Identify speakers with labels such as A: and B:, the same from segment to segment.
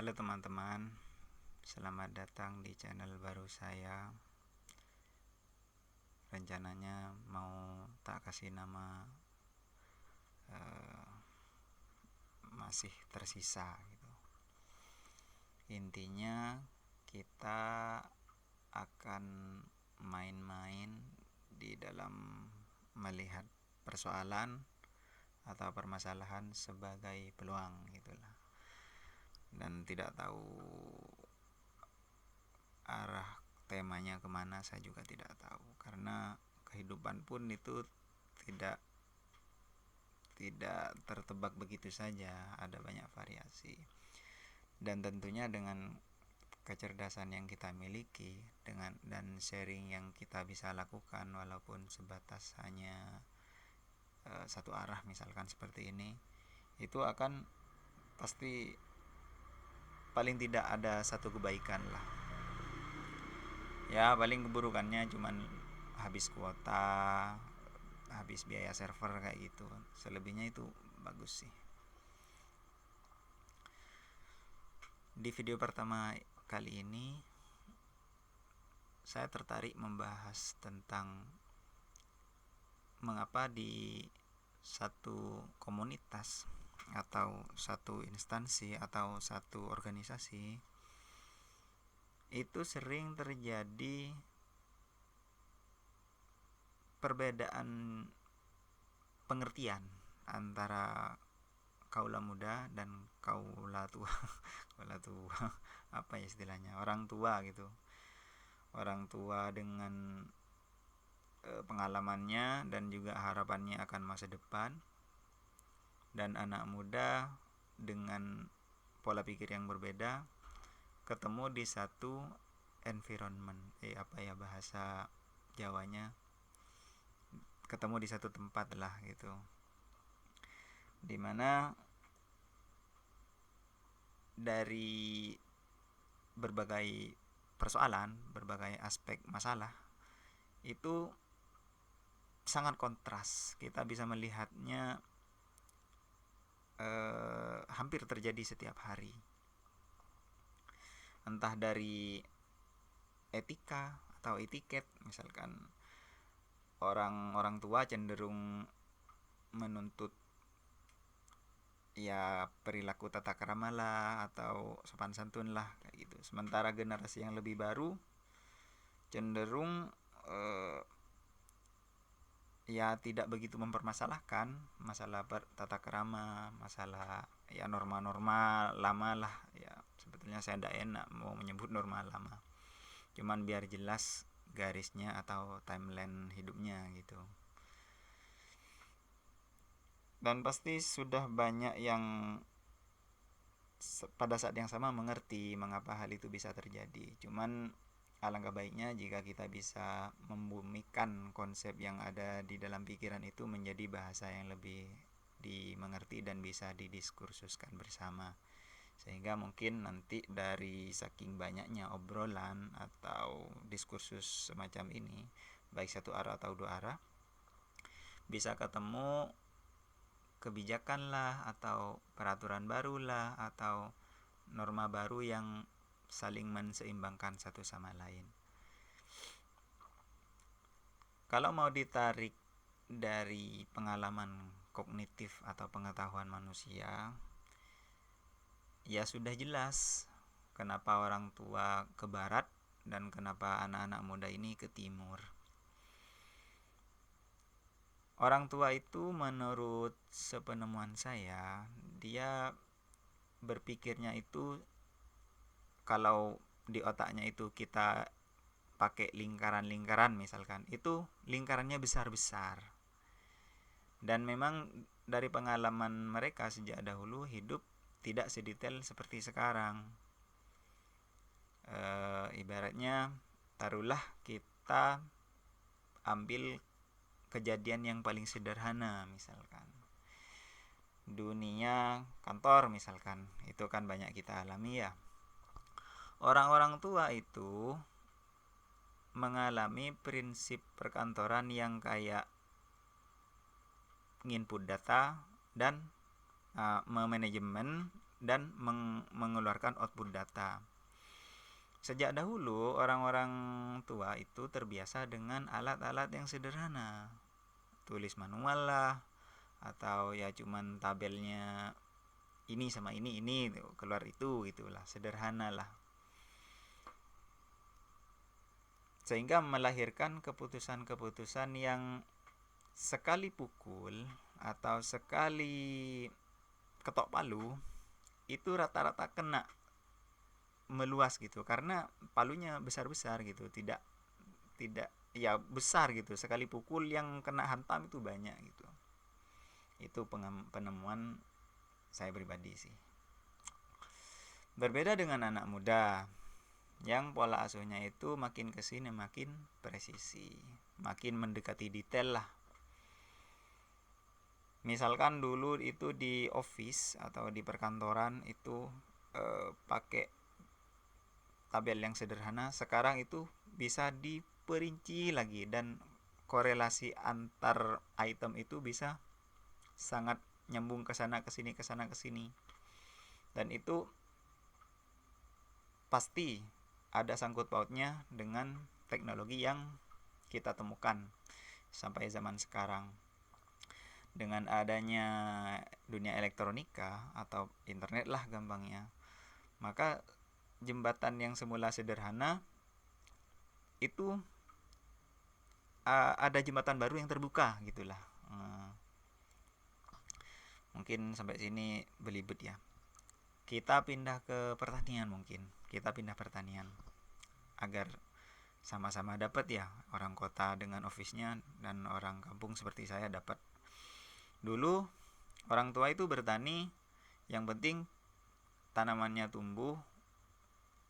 A: Halo teman-teman, selamat datang di channel baru saya. Rencananya mau tak kasih nama masih tersisa gitu. Intinya kita akan main-main di dalam melihat persoalan atau permasalahan sebagai peluang gitulah. Dan tidak tahu arah temanya kemana, saya juga tidak tahu, karena kehidupan pun itu tidak tidak tertebak begitu saja, ada banyak variasi. Dan tentunya dengan kecerdasan yang kita miliki dan sharing yang kita bisa lakukan, walaupun sebatas hanya satu arah misalkan seperti ini, itu akan pasti paling tidak ada satu kebaikan lah. Ya paling keburukannya cuman habis kuota, habis biaya server kayak gitu. Selebihnya itu bagus sih. Di video pertama kali ini saya tertarik membahas tentang mengapa di satu komunitas atau satu instansi atau satu organisasi itu sering terjadi perbedaan pengertian antara kaula muda dan kaula tua. Kaula tua apa ya istilahnya, orang tua gitu. Orang tua dengan pengalamannya dan juga harapannya akan masa depan, dan anak muda dengan pola pikir yang berbeda ketemu di satu environment, apa ya bahasa Jawanya, ketemu di satu tempat lah gitu, dimana dari berbagai persoalan, berbagai aspek masalah itu sangat kontras. Kita bisa melihatnya hampir terjadi setiap hari, entah dari etika atau etiket. Misalkan orang tua cenderung menuntut ya perilaku tata krama lah atau sopan santun lah kayak gitu, sementara generasi yang lebih baru cenderung ya tidak begitu mempermasalahkan masalah tata krama, masalah ya norma-norma lama lah. Ya sebetulnya saya tidak enak mau menyebut norma lama, cuman biar jelas garisnya atau timeline hidupnya gitu. Dan pasti sudah banyak yang pada saat yang sama mengerti mengapa hal itu bisa terjadi. Cuman alangkah baiknya jika kita bisa membumikan konsep yang ada di dalam pikiran itu menjadi bahasa yang lebih dimengerti dan bisa didiskursuskan bersama, sehingga mungkin nanti dari saking banyaknya obrolan atau diskursus semacam ini, baik satu arah atau dua arah, bisa ketemu kebijakan lah atau peraturan baru lah atau norma baru yang saling menseimbangkan satu sama lain. Kalau mau ditarik dari pengalaman kognitif atau pengetahuan manusia, ya sudah jelas kenapa orang tua ke barat dan kenapa anak-anak muda ini ke timur. Orang tua itu menurut sepenemuan saya, dia berpikirnya itu, kalau di otaknya itu kita pakai lingkaran-lingkaran misalkan, itu lingkarannya besar-besar. Dan memang dari pengalaman mereka sejak dahulu hidup tidak sedetail seperti sekarang. Ibaratnya taruhlah kita ambil kejadian yang paling sederhana, misalkan dunia kantor misalkan, itu kan banyak kita alami ya. Orang-orang tua itu mengalami prinsip perkantoran yang kayak nginput data dan memanajemen dan mengeluarkan output data. Sejak dahulu orang-orang tua itu terbiasa dengan alat-alat yang sederhana, tulis manual lah, atau ya cuman tabelnya ini sama ini keluar itu, gitulah, sederhana lah, sehingga melahirkan keputusan-keputusan yang sekali pukul atau sekali ketok palu itu rata-rata kena meluas gitu, karena palunya besar-besar gitu, tidak tidak ya besar gitu, sekali pukul yang kena hantam itu banyak gitu. Itu penemuan saya pribadi sih. Berbeda dengan anak muda yang pola asuhnya itu makin kesini makin presisi, makin mendekati detail lah. Misalkan dulu itu di office atau di perkantoran itu pakai tabel yang sederhana, sekarang itu bisa diperinci lagi dan korelasi antar item itu bisa sangat nyambung ke sana ke sini, ke sana ke sini. Dan itu pasti ada sangkut pautnya dengan teknologi yang kita temukan sampai zaman sekarang. Dengan adanya dunia elektronika atau internet lah gampangnya, maka jembatan yang semula sederhana itu ada jembatan baru yang terbuka gitulah. Mungkin sampai sini belibet ya. Kita pindah ke pertanian mungkin. Kita pindah pertanian agar sama-sama dapat ya, orang kota dengan office-nya dan orang kampung seperti saya dapat. Dulu orang tua itu bertani, yang penting tanamannya tumbuh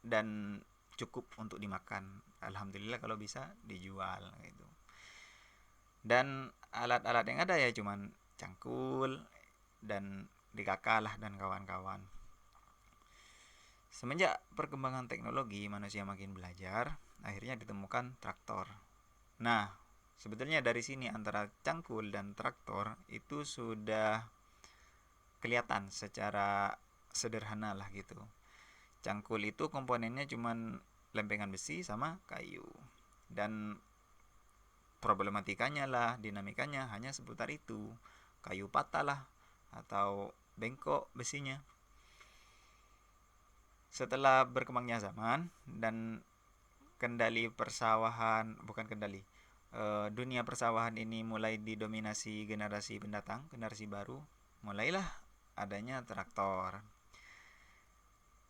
A: dan cukup untuk dimakan. Alhamdulillah kalau bisa dijual gitu. Dan alat-alat yang ada ya cuman cangkul dan dikakalah dan kawan-kawan. Semenjak perkembangan teknologi, manusia makin belajar, akhirnya ditemukan traktor. Nah, sebetulnya dari sini antara cangkul dan traktor itu sudah kelihatan secara sederhana lah gitu. Cangkul itu komponennya cuman lempengan besi sama kayu, dan problematikanya lah, dinamikanya hanya seputar itu. Kayu patah lah atau bengkok besinya. Setelah berkembangnya zaman dan kendali persawahan, bukan kendali, dunia persawahan ini mulai didominasi generasi pendatang, generasi baru, mulailah adanya traktor,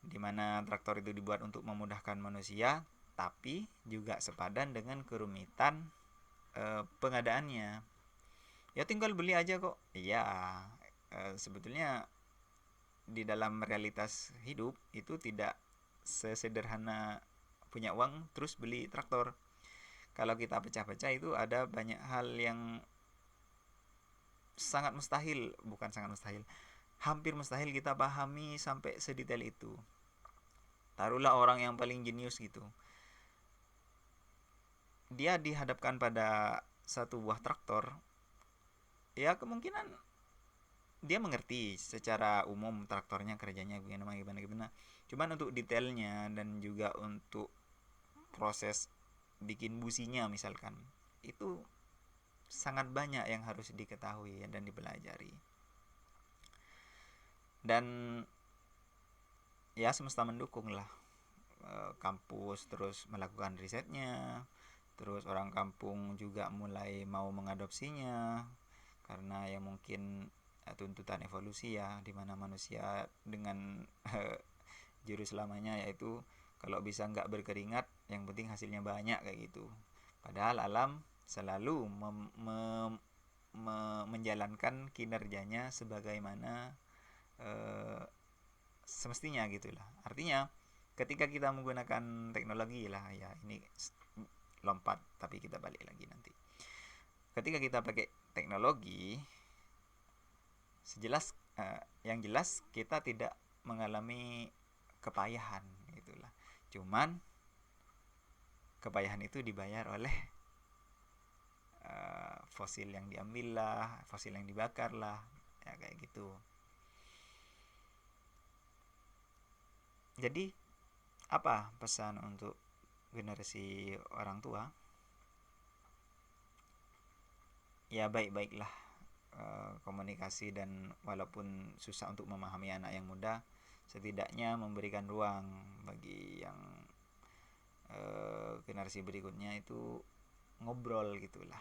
A: di mana traktor itu dibuat untuk memudahkan manusia, tapi juga sepadan dengan kerumitan pengadaannya. Ya tinggal beli aja kok. Iya, sebetulnya di dalam realitas hidup itu tidak sesederhana punya uang terus beli traktor. Kalau kita pecah-pecah itu ada banyak hal yang sangat mustahil, bukan sangat mustahil, hampir mustahil kita pahami sampai sedetail itu. Taruhlah orang yang paling jenius gitu, dia dihadapkan pada satu buah traktor, ya kemungkinan dia mengerti secara umum traktornya kerjanya gimana. Cuman untuk detailnya dan juga untuk proses bikin businya misalkan, itu sangat banyak yang harus diketahui dan dipelajari. Dan ya semesta mendukung lah, kampus terus melakukan risetnya, terus orang kampung juga mulai mau mengadopsinya, karena ya mungkin tuntutan evolusi ya, dimana manusia dengan jurus lamanya yaitu kalau bisa nggak berkeringat yang penting hasilnya banyak kayak gitu. Padahal alam selalu menjalankan kinerjanya sebagaimana semestinya gitulah. Artinya ketika kita menggunakan teknologi lah, ya ini lompat tapi kita balik lagi nanti. Ketika kita pakai teknologi, yang jelas kita tidak mengalami kepayahan gitulah. Cuman kepayahan itu dibayar oleh fosil yang diambil lah, fosil yang dibakar lah, ya kayak gitu. Jadi apa pesan untuk generasi orang tua? Ya baik-baiklah komunikasi, dan walaupun susah untuk memahami anak yang muda, setidaknya memberikan ruang bagi yang generasi berikutnya itu ngobrol gitulah.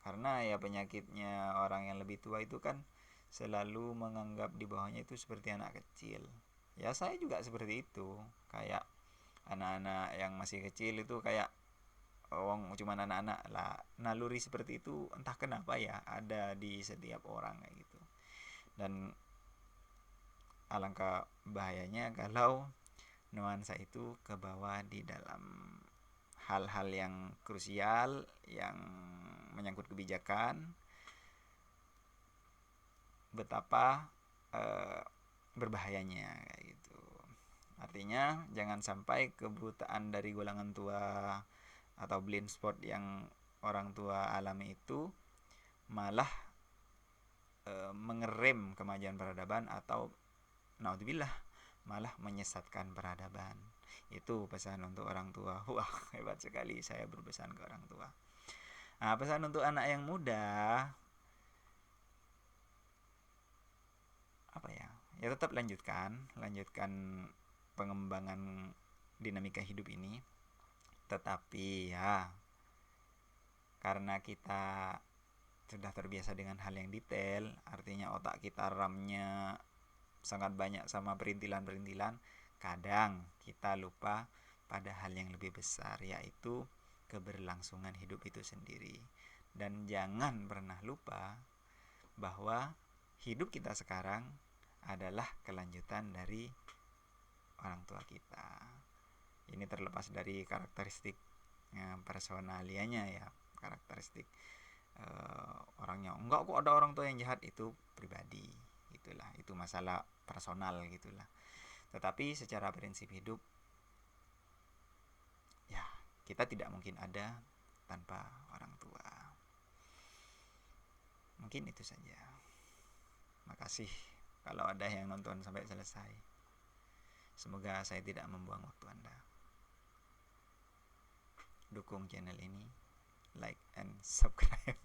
A: Karena ya penyakitnya orang yang lebih tua itu kan selalu menganggap di bawahnya itu seperti anak kecil. Ya saya juga seperti itu. Kayak anak-anak yang masih kecil itu kayak cuman anak-anak lah. Naluri seperti itu entah kenapa ya ada di setiap orang kayak gitu. Dan alangkah bahayanya kalau nuansa itu ke bawah di dalam hal-hal yang krusial yang menyangkut kebijakan. Betapa eh, berbahayanya kayak gitu. Artinya jangan sampai kebutaan dari golongan tua atau blind spot yang orang tua alami itu malah mengerem kemajuan peradaban, atau naudzubillah malah menyesatkan peradaban. Itu pesan untuk orang tua. Wah, hebat sekali saya berpesan ke orang tua. Nah, pesan untuk anak yang muda apa ya? Ya tetap lanjutkan pengembangan dinamika hidup ini. Tetapi ya karena kita sudah terbiasa dengan hal yang detail, artinya otak kita RAM-nya sangat banyak sama perintilan-perintilan, kadang kita lupa pada hal yang lebih besar, yaitu keberlangsungan hidup itu sendiri. Dan jangan pernah lupa bahwa hidup kita sekarang adalah kelanjutan dari orang tua kita. Ini terlepas dari karakteristik personalianya ya, karakteristik orangnya. Enggak kok ada orang tua yang jahat, itu pribadi, itulah, itu masalah personal gitulah. Tetapi secara prinsip hidup ya kita tidak mungkin ada tanpa orang tua. Mungkin itu saja. Makasih kalau ada yang nonton sampai selesai. Semoga saya tidak membuang waktu Anda. Dukung channel ini, like and subscribe.